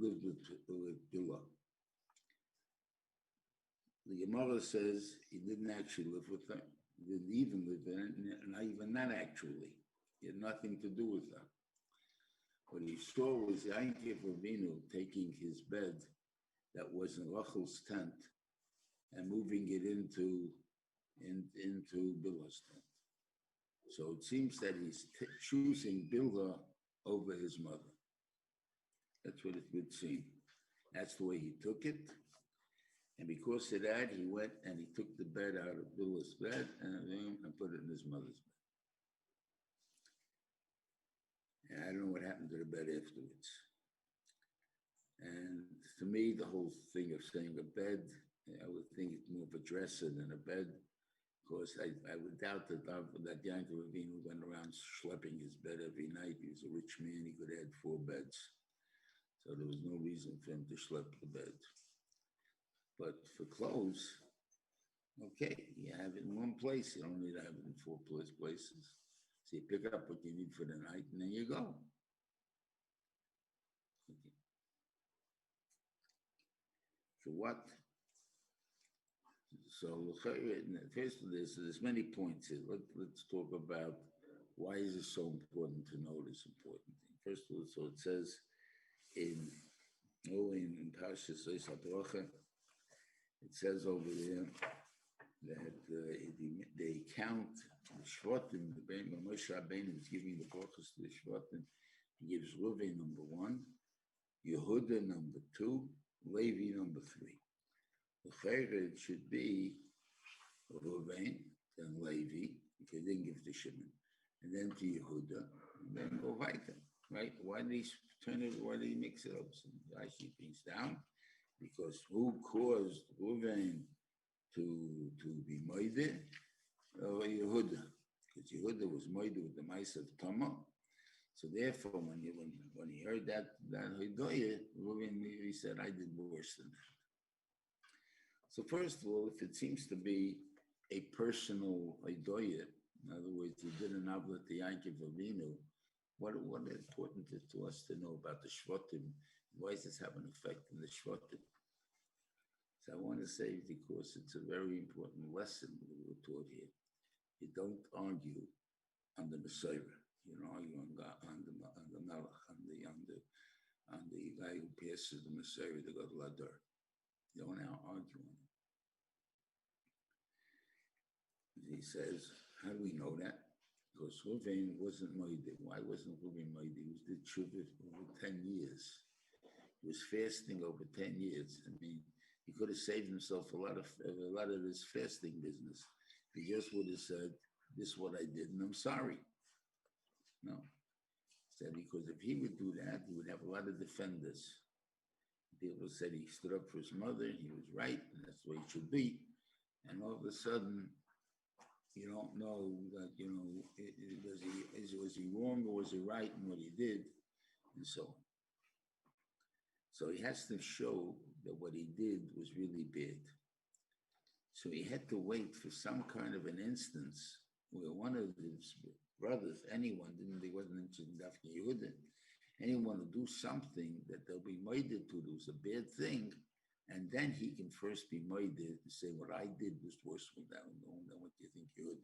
lived with Billah. The Gemara says he didn't actually live with her. He didn't even live in it, not even that actually. He had nothing to do with her. What he saw was Yaakov Avinu taking his bed that was in Rachel's tent and moving it into Bilhah's tent. So it seems that he's choosing Bilhah over his mother. That's what it would seem. That's the way he took it. And because of that, he went and he took the bed out of Bilhah's bed and put it in his mother's bed. And I don't know what happened to the bed afterwards. And to me, the whole thing of saying a bed, I would think it's more of a dresser than a bed. Of course, I would doubt that Yaakov Avinu went around schlepping his bed every night. He was a rich man. He could have had 4 beds. So there was no reason for him to schlep the bed. But for clothes, okay, you have it in one place. You don't need to have it in 4 places. So you pick up what you need for the night and then you go. Okay. So what? So first of this, there's many points here. Let's talk about why is it so important to know this important thing. First of all, so it says in Parshas Habracha, it says over there that they count the Shvatim, the Moshe Rabbeinu is giving the brachas to the Shvatim. He gives Reuven number 1, Yehuda number 2, Levi number 3. The Chayred should be Reuven, then Levi, if he didn't give to Shimon, and then to Yehuda, and then go weiter, right? Why did he turn it? Why did he mix it up? So I keep things down, because who caused Reuven to be Moide? Yehuda, because Yehuda was Moide with the mice of Tama. So therefore, when he heard that Hidoyah, Reuven, he said, I did worse than that. So first of all, if it seems to be a personal Hidoyah, in other words, he did an avla to Yaakov Avinu, what important is to us to know about the Shvatim? Why does this have an effect on the Shvatim? So I want to say, because it's a very important lesson that we're taught here. You don't argue on the Messiah. You don't argue on the Melech, on the guy who passes the Messiah, the God Ladar. You don't now argue on it. He says, how do we know that? Because Reuven wasn't Moide. Why wasn't Reuven Moide? He did Shuvah over 10 years. He was fasting over 10 years. I mean, he could have saved himself a lot of this fasting business. He just would have said, this is what I did, and I'm sorry. No. He said, because if he would do that, he would have a lot of defenders. People said he stood up for his mother, he was right, and that's the way it should be. And all of a sudden, you don't know that, was he wrong or was he right in what he did, and so on. So he has to show that what he did was really bad. So he had to wait for some kind of an instance where one of his brothers, he wasn't interested in Dafka Yehuda, anyone to do something that they'll be moided to do, is a bad thing, and then he can first be moided and say, what I did was worse than what you think Yehuda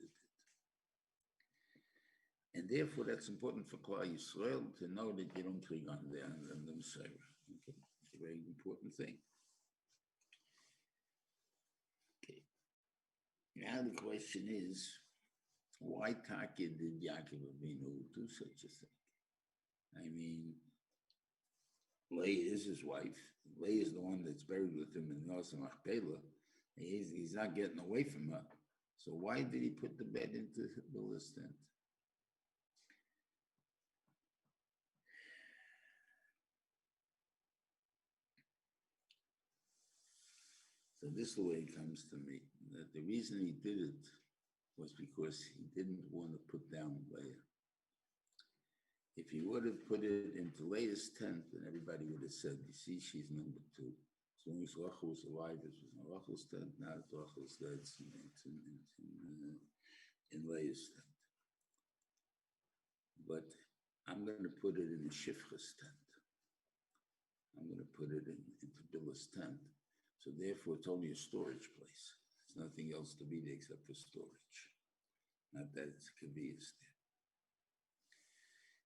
did. And therefore, that's important for Klal Yisrael to know that you don't click on the Messiah. Okay, it's a very important thing. Okay. Now the question is, why Taka did Yaakov Avinu do such a thing? I mean, Leah is his wife. Leah is the one that's buried with him in Yosef Machpelah. He's not getting away from her. So why did he put the bed into Bilhah's tent? So this is the way it comes to me, that the reason he did it was because he didn't want to put down Leah. If he would have put it into Leah's tent, then everybody would have said, you see, she's number 2. As long as Rachel was alive, it was in Rachel's tent. Now it's Rachel's dead, it's in Leah's tent. But I'm going to put it in the Shifcha's tent. I'm going to put it into Billy's tent. So therefore, it's only a storage place. There's nothing else to be there except for storage. Not that it's convenience there.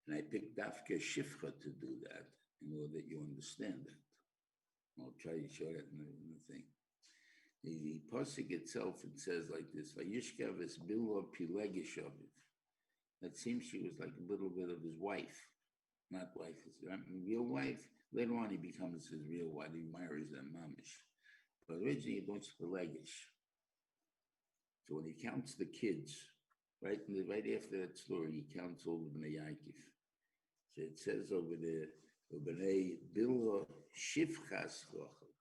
And I picked Dafka Shifcha to do that in order that you understand that. I'll try to show that in the thing. The pasuk itself, it says like this: Vayishkav es billo pilegish of it. That seems she was like a little bit of his wife, not wife, his real wife. Later on, he becomes his real wife. He marries them mamish, but originally it was pilegish. So when he counts the kids, right after that story, he counts all the bnei Yaakov. So it says over there, bnei billo shifchas rochel.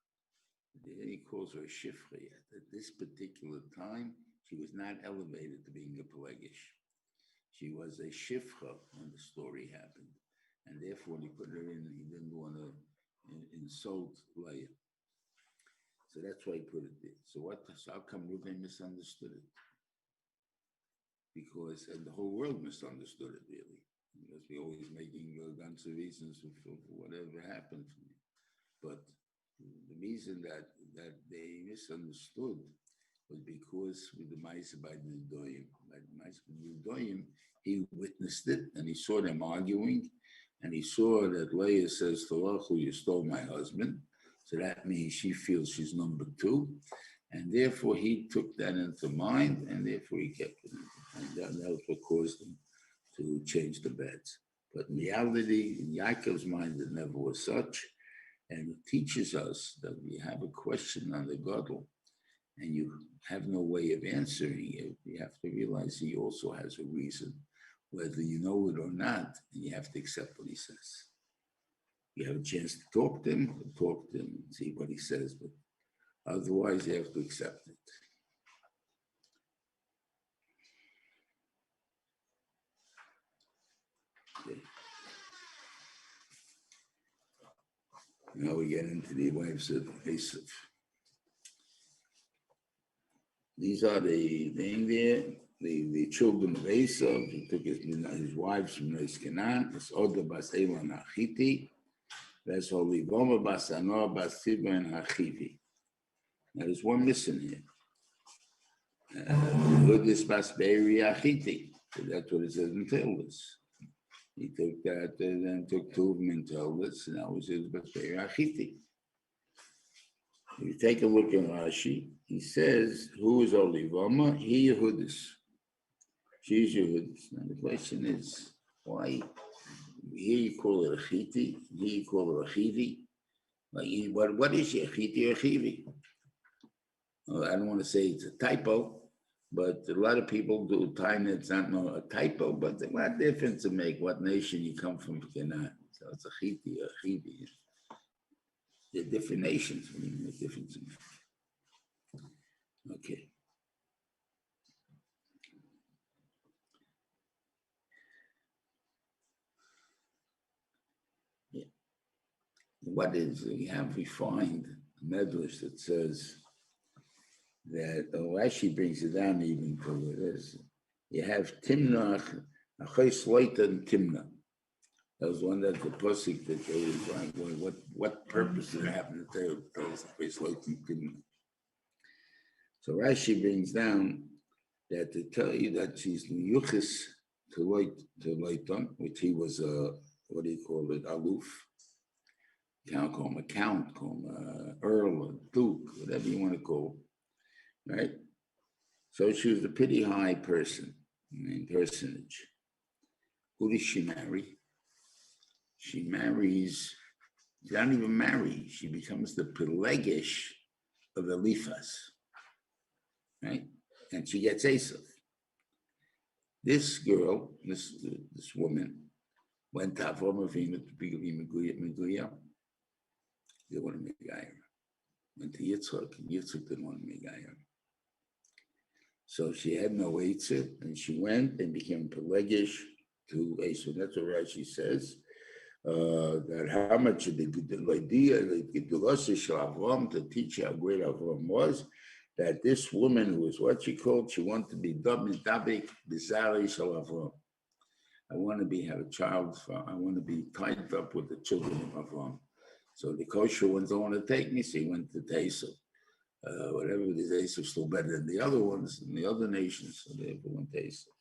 He calls her a shifcha yet. At this particular time, she was not elevated to being a pelegish. She was a shifcha when the story happened. And therefore, when he put her in, he didn't want to insult Leah. So that's why he put it there. So how come Reuven misunderstood it? Because, and the whole world misunderstood it, really. Because we're always making guns of reasons for whatever happened to me. But the reason that they misunderstood was because with the Ma'aseh by the Nedoim. By the Ma'aseh by the Nedoim, he witnessed it and he saw them arguing, and he saw that Leah says to Rachel, "You stole my husband." So that means she feels she's number two, and therefore he took that into mind, and therefore he kept it. And that was what caused him to change the beds. But in reality, in Yaakov's mind, it never was such. And it teaches us that we have a question on the Gadol, and you have no way of answering it. You have to realize he also has a reason, whether you know it or not, and you have to accept what he says. You have a chance to talk to him and see what he says, but otherwise you have to accept it. Okay. Now we get into the wives of Esav. These are the thing there, the children of Esav. He took his wives from Canaan. It's Oda bas Elon Achiti. That's Olivoma bas Anoah bas Siba and Hachivi. Now there's one missing here. Hudis bas Beiri Achiti. So that's what it says in Tillis. He took that and then took two of them in Tillis, and that was his bas Beiri Achiti. If you take a look in Rashi, he says, who is Olivoma? He Yehudis. She's Yehudis. Now the question is, why? Here you call it a chiti, here you call it a chivi. Like, what is a chiti or a chivi? Well, I don't want to say it's a typo, but a lot of people do time it's not a typo, but there's a lot of difference to make what nation you come from. So it's a chiti or a chivi. They're different nations. What do you make difference in that? Okay. Yeah. What is we find a medrash that says that Rashi brings it down even to this. You have Timnah, Achai Shlit and Timnah. That was one that the pasuk that they were like, what purpose did it happen to tell us Achai Shlit and Timnah? So Rashi brings down that to tell you that she's Yuchis to Leiton, which he was what do you call it, aloof. Count, call him a count, call him a earl, a duke, whatever you want to call, right? So she was a pretty high person, personage. Who does she marry? She marries, she doesn't even marry, she becomes the Pelegish of Eliphaz, right? And she gets Esav. This girl, this woman, went to Avram Avinu to be Meguya. They want to make Gaia. Went to Yitzchak, and Yitzchak didn't want to make Gaia. So she had no Eitzah, and she went and became Pelegish to Esav. That's what Rashi says. That how much of the idea, the Gedulasa Avram, to teach how great Avram was, that this woman who was what she called, she wanted to be Dabik Bizarre Shal Avram. I want to have a child, I want to be tied up with the children of Avram. So the kosher ones don't want to take me, so he went to Esav. Whatever it is, Esav still better than the other ones in the other nations, so therefore went to Esav.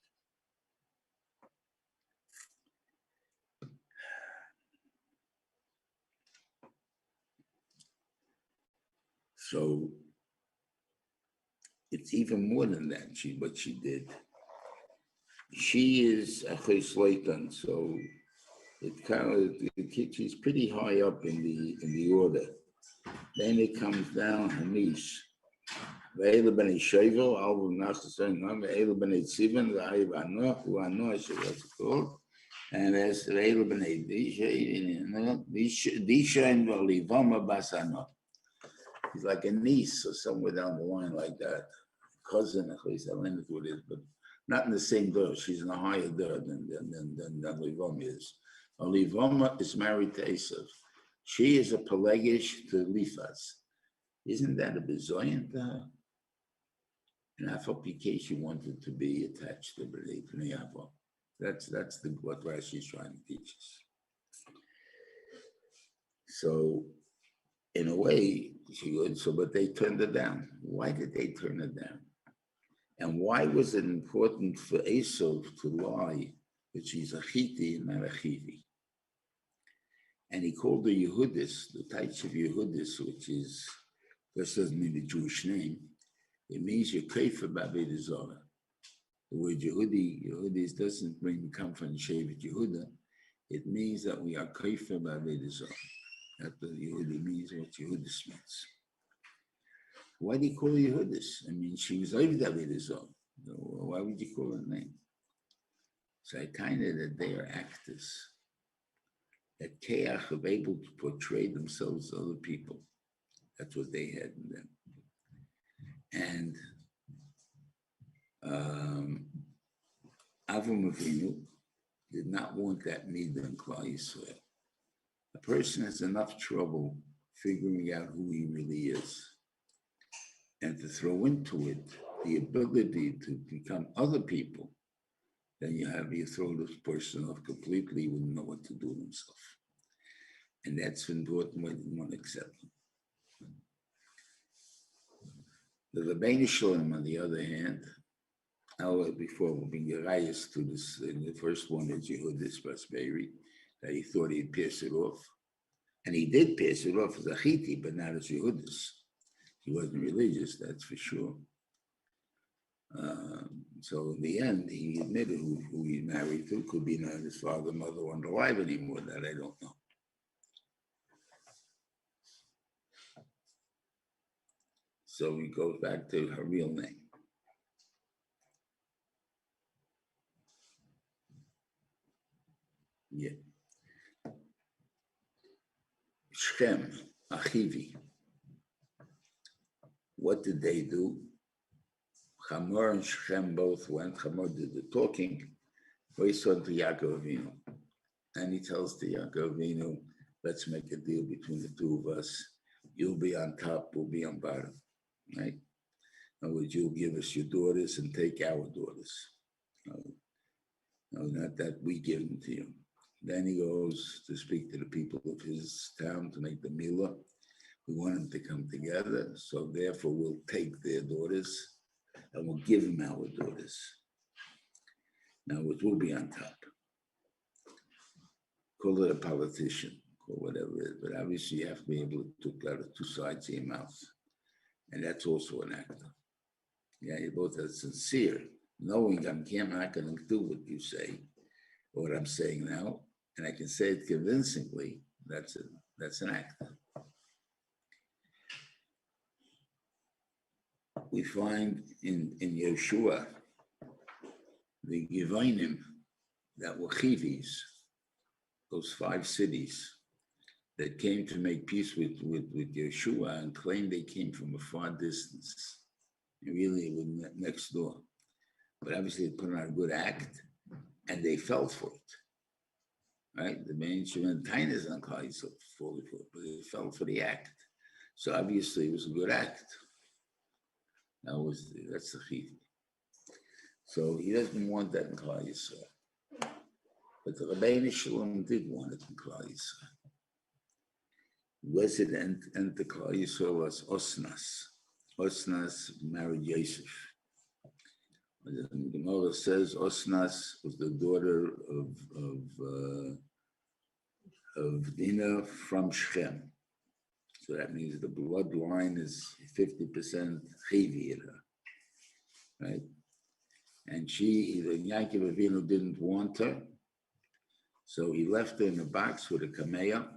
So it's even more than that. What she did. She is a Feisntein, so it kind of she's pretty high up in the order. Then it comes down Hanish. Ve'elu b'nei Shovel, Alvu Nachasson, Ve'elu b'nei Tzivan, Ve'ayiv Anoch, U'anoch, what's it called? And there's Ve'elu b'nei Disha and V'alivama bas Anoch. He's like a niece or somewhere down the line like that. Cousin, at least, I don't know who it is, but not in the same door. She's in a higher door than Livama is. Livama is married to Esav. She is a Pelegish to Lifas. Isn't that a bizoyan to her? And Afopike, she wanted to be attached to B'nai Avo. That's what Rashi's trying to teach us. So, in a way, she would. So, but they turned her down. Why did they turn her down? And why was it important for Esav to lie that she's a Chiti and not a Chivi? And he called her Yehudis, the types of Yehudis, which is, this doesn't mean the Jewish name. It means you're kaifa b'aveda zara. The word Yehudis doesn't come from Shevet Yehuda. It means that we are kaifa b'aveda zara. That's what Yehudi means, what Yehudis means. Why do you call her Yehudis? I mean, she was over Aveda zara. Why would you call her name? So I kind of that they are actors. That Keach are able to portray themselves as other people. That's what they had in them. And Avram Avinu did not want that midah in Klal Yisrael. A person has enough trouble figuring out who he really is. And to throw into it the ability to become other people, then you throw this person off completely, he wouldn't know what to do with himself. And that's important why they didn't want to accept him. The Rebbeinu Shalom, on the other hand, before we'll bring Yerayas to this, in the first one is Yehudis Basberi, that he thought he'd pierce it off. And he did pierce it off as a Chiti, but not as Yehudis. He wasn't religious, that's for sure. So in the end, he admitted who he married to. Could be not his father, mother weren't alive anymore, that I don't know. So he goes back to her real name. Yeah. Shechem, Achivi. What did they do? Hamor and Shechem both went. Hamor did the talking. Voice on to Yaakov Avinu. And he tells to Yaakov Avinu, let's make a deal between the two of us. You'll be on top, we'll be on bottom. Right? In other words, you'll give us your daughters and take our daughters. No, not that we give them to you. Then he goes to speak to the people of his town to make the milah. We want them to come together, so therefore we'll take their daughters and we'll give them our daughters. Now, it will be on top. Call it a politician, or whatever it is, but obviously you have to be able to talk out of two sides of your mouth. And that's also an actor. Yeah, you both are sincere, knowing I'm not going to do what you say, or what I'm saying now, and I can say it convincingly. That's an actor. We find in Yeshua the Givonim that were Chivis, those 5 cities that came to make peace with Yeshua and claimed they came from a far distance. And really, it was next door. But obviously, they put on a good act, and they fell for it. Right? The main Feisntein is on Klal so fully for it, but they fell for the act. So obviously, it was a good act. That's the Chiv. So he doesn't want that in Klal Yisrael. But the Rebbeinu Shalom did want it in Klal Yisrael. Was it and the Klal Yisrael was Osnas. Osnas married Yosef. The Gemara says Osnas was the daughter of Dinah from Shechem. So that means the bloodline is 50% Chivi in her, right? And Yaakov Avinu didn't want her, so he left her in a box with a kamea.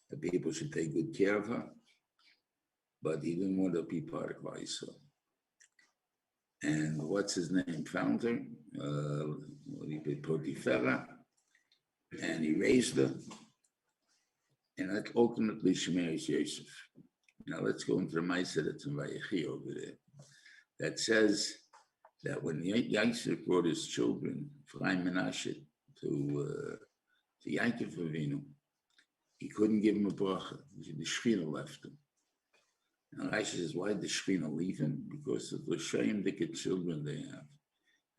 The people should take good care of her, but he didn't want her to be part of Klal Yisrael. And what's his name? Found her, Potiphera, and he raised her, and that ultimately she marries Yosef. Now let's go into the Ma'aser that's in Vayechi over there. That says that when Yosef brought his children, Ephraim and Menashe, to Yaakov Avinu, he couldn't give him a bracha. The Shechina left him. Now Rashi says, why did the Shechina leave him? Because of the shame the children they have.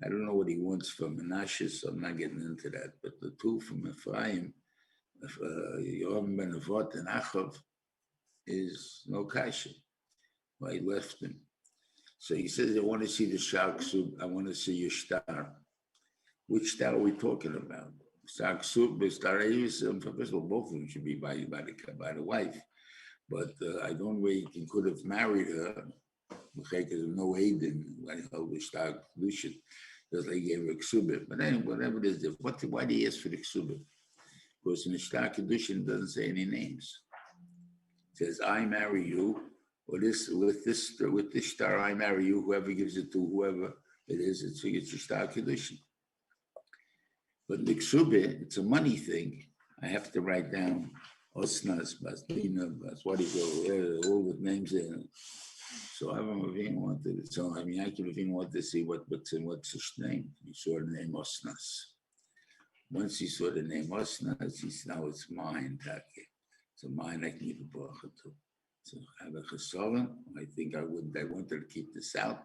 I don't know what he wants from Menashe, so I'm not getting into that. But the two from Ephraim, Yoram ben Avot and Achav, is no kasha. Why he left him. So he says, I want to see the Shaksub, I want to see your star. Which star are we talking about? Shaksub, Star Avis, first of all, both of them should be by the wife. But I don't know he could have married her because there's no Aiden, like how the Star Kedushin, just like he gave her Ksubit. But anyway, whatever it is, why do he ask for the Ksubit? Because in the Star Kedushin it doesn't say any names. It says, I marry you. Or with this star, I marry you. Whoever gives it to whoever it is, it's a star kedushin. But the ksubah, it's a money thing. I have to write down Osnas, Basdina, Baswadi, all the names there. So Avraham Avinu wanted it. So Yaakov Avinu wanted to see what's his name. He saw the name Osnas. Once he saw the name Osnas, he said, now it's mine, Taki. So mine, I can give a bracha to. So I have a chesaron. I think I wanted to keep this out,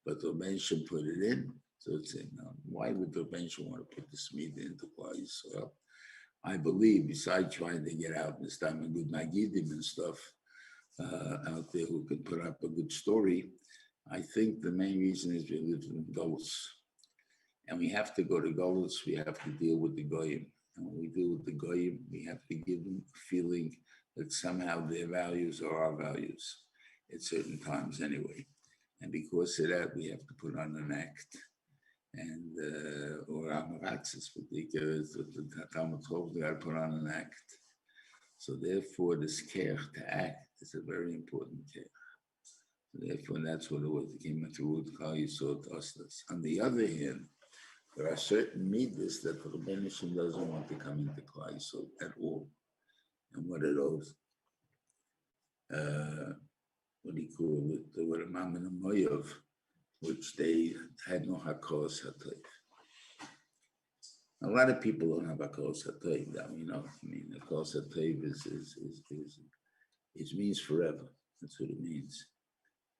but the Reuven should put it in. So it's in. Why would the Reuven want to put the Smida into Klal Yisrael? I believe, besides trying to get out this time and good Magidim and stuff out there who can put up a good story, I think the main reason is we live in Golus. And we have to go to Golus, we have to deal with the Goyim. And when we deal with the Goyim, we have to give them a feeling that somehow their values are our values at certain times anyway. And because of that, we have to put on an act. And, or Amaratzis, because the Talmud told we got to put on an act. So therefore, this care to act is a very important care. So therefore, that's what it was. It came into Rud Klal Yisrael to us. On the other hand, there are certain midas that the Reuven doesn't want to come into Klal Yisrael at all. And what are those? What do you call it? They were a Mam and a Moyav, which they had no Hakos Hatayv. A lot of people don't have Hakos Hatayv. Hakos Hatayv is means forever. That's what it means.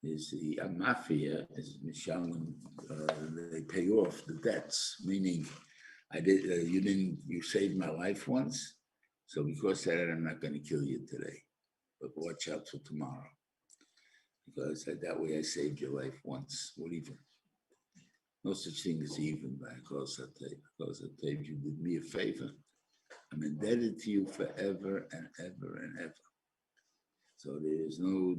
Is the mafia is Mishalim, they pay off the debts, meaning you saved my life once. So because of that, I'm not going to kill you today, but watch out for tomorrow. Because that way I saved your life once, or even. No such thing as even by Hakos Hatayv. Hakos Hatayv, you did me a favor. I'm indebted to you forever and ever and ever. So there is no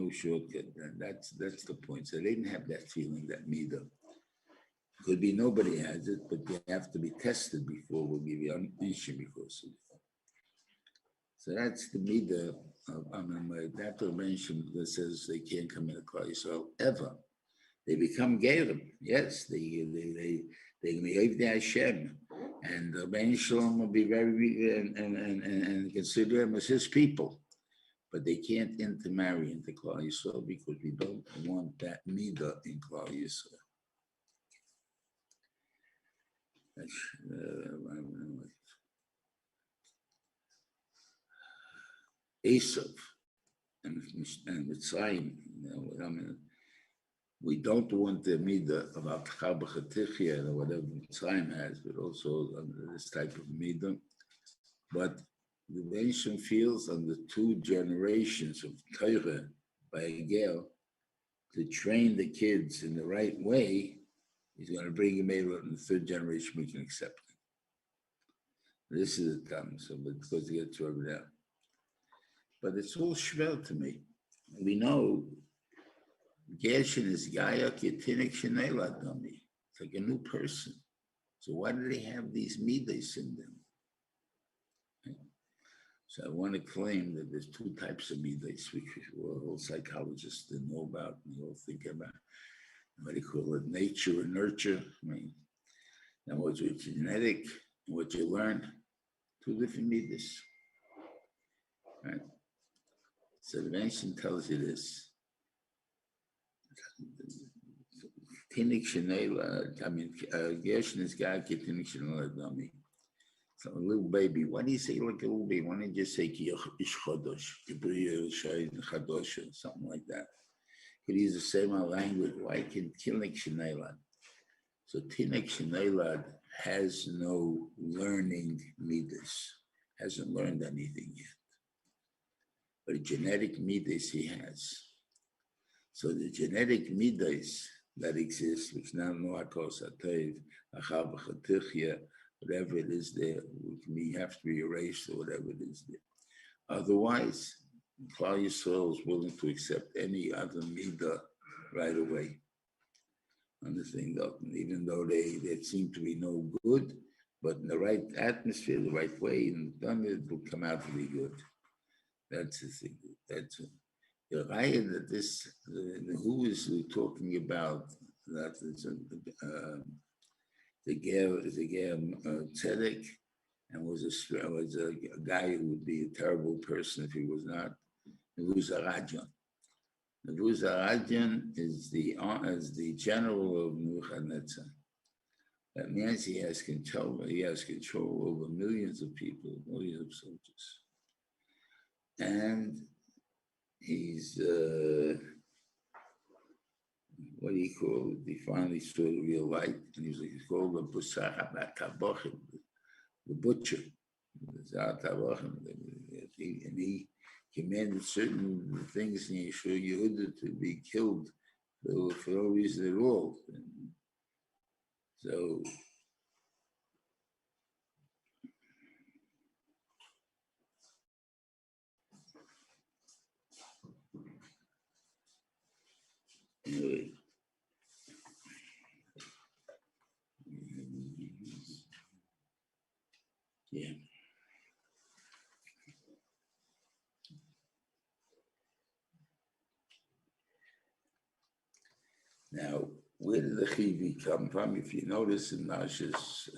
shortcut. And that's the point. So they didn't have that feeling, that midah. Could be nobody has it, but you have to be tested before we'll give you ammunition because of it. So that's the midah of that dimension that says they can't come into Klal Yisrael ever. They become gerim. Yes, they behave the Hashem, and the Ben Shalom will be very and consider them as his people. But they can't intermarry into Klal Yisrael because we don't want that midah in Klal Yisrael. Esav and Mitzrayim, we don't want the midah of Avchar b'Chatichya or whatever Mitzrayim has, but also this type of midah. But the nation feels on the 2 generations of Torah by a girl to train the kids in the right way. He's going to bring him in the 3rd generation. We can accept it. This is the time, so because to get through it out. But it's all shvel to me. We know Gershon is Gaia Ketinik Shenela Dami. It's like a new person. So why do they have these midas in them? So I want to claim that there's 2 types of midas, which all psychologists didn't know about, and they all think about. What do you call it? Nature and nurture. I mean, and what's genetic and what you learn. 2 different midas. Right? So the Vayishlach tells you this. Tinik Shenela, I mean, Gershon is God, Tinik Shenela Dami. So a little baby, why do you say like a little baby? Why don't you just say Ish Chodosh, Chadosh, or something like that? Could use the same language. Why can Tinik Shenela? So Tinik Shenela has no learning midas, hasn't learned anything yet. But genetic midas he has. So the genetic midas that exist, which now Noakos Atayv, Achav Chatichya, whatever it is there, which may have to be erased or whatever it is there. Otherwise, Klal Yisrael is willing to accept any other midah right away. Understand that, even though they seem to be no good, but in the right atmosphere, the right way, and done it will come out to be good. That's the thing. That's it. The raya that this, who is talking about that is the ger tzedek, and was a guy who would be a terrible person if he was not. Nebuzaradan. Nebuzaradan is the general of Nebuchadnezzar. That means he has control. He has control over millions of people, millions of soldiers, and he's what do you call it? He finally saw the real light, and he's called the Busach HaKabochim, the butcher, and he commanded certain things in Yeshua Yehuda to be killed for no reason at all. And so anyway. Yeah. Now, where did the chivi come from? If you notice in Nash's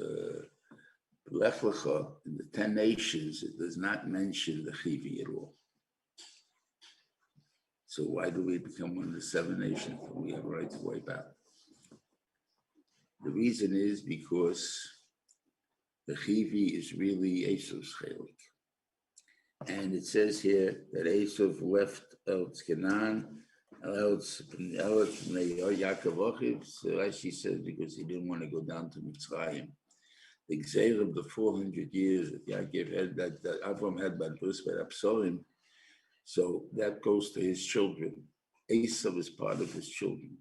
Lech Lecha, in the 10 nations, it does not mention the chivi at all. So why do we become one of the 7 nations that we have a right to wipe out? The reason is because the chivi is really Esav's chelik. And it says here that Esav left Eretz Canaan, Eretz Yaakov Achiv. So Rashi says because he didn't want to go down to Mitzrayim. The Gzeir of the 400 years that Yaakov had, that Avram had by Bris by Absorim, so that goes to his children. Esav is part of his children.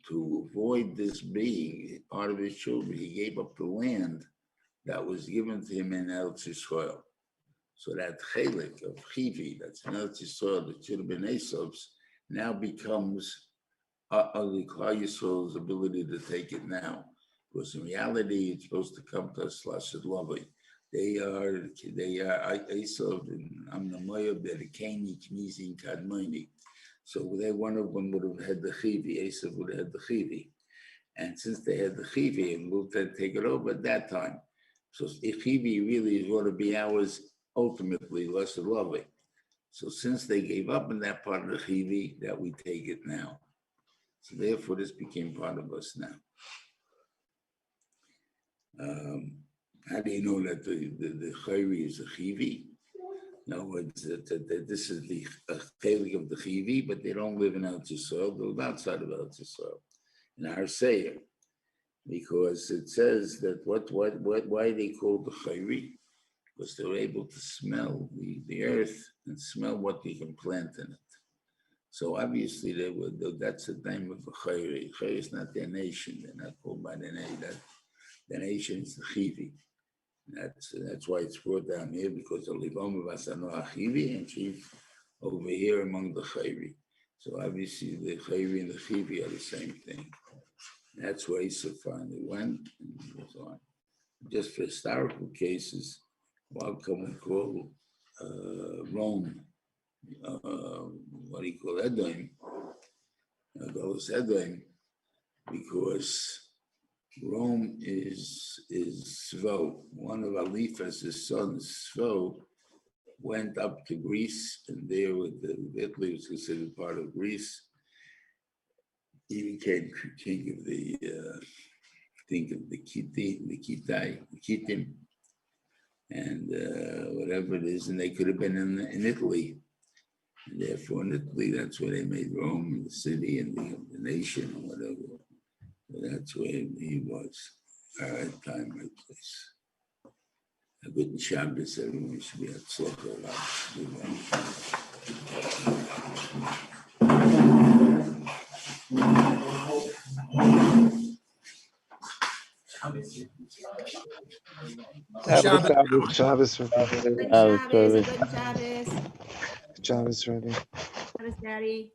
To avoid this being part of his children, he gave up the land that was given to him in Eretz Yisrael. So that chelik of chivi, that's in Eretz Yisrael, that should have been Esav's, now becomes the Klal Yisrael's ability to take it now. Because in reality, it's supposed to come to us Lashed Lovei. They are Esav and Amnamoyab, they're the Keni, Knizi, and Kadmoni. So one of them would have had the chivi, Esav would have had the chivi. And since they had the chivi, and we'll take it over at that time. So chivi really is going to be ours ultimately, Lashed Lovei. So since they gave up in that part of the chivi, that we take it now. So therefore, this became part of us now. How do you know that the chayri is a chivi? No, it's that this is the chelik of the chivi, but they don't live in Eretz Yisrael. They live outside of Eretz Yisrael. In our Seir, because it says that why they call the chayri? because they were able to smell the earth and smell what you can plant in it. So obviously that's the name of the Chayri. Chayri is not their nation. They're not called by the name. The nation is the Chivi. That's why it's brought down here, because the Livom of Asano Chivi and Chiv over here among the Chayri. So obviously the Chayri and the Chivi are the same thing. That's where Esav finally went and was on. Just for historical cases, what can we call Rome? What do you call Edom? Those Edom, because Rome is Svo. One of Aliphas' sons, Svo, went up to Greece, and there with Italy was considered part of Greece. He became king of the Kittim, and whatever it is, and they could have been in Italy. And therefore, in Italy, that's where they made Rome, the city, and the nation, or whatever. So that's where he was. All right, time, right place. A good Shabbos, everyone should be at Tzlocha. Shabbos. Shabbos. Good Shabbos, a good Shabbos. Shabbos, Rebbe. Shabbos, Daddy.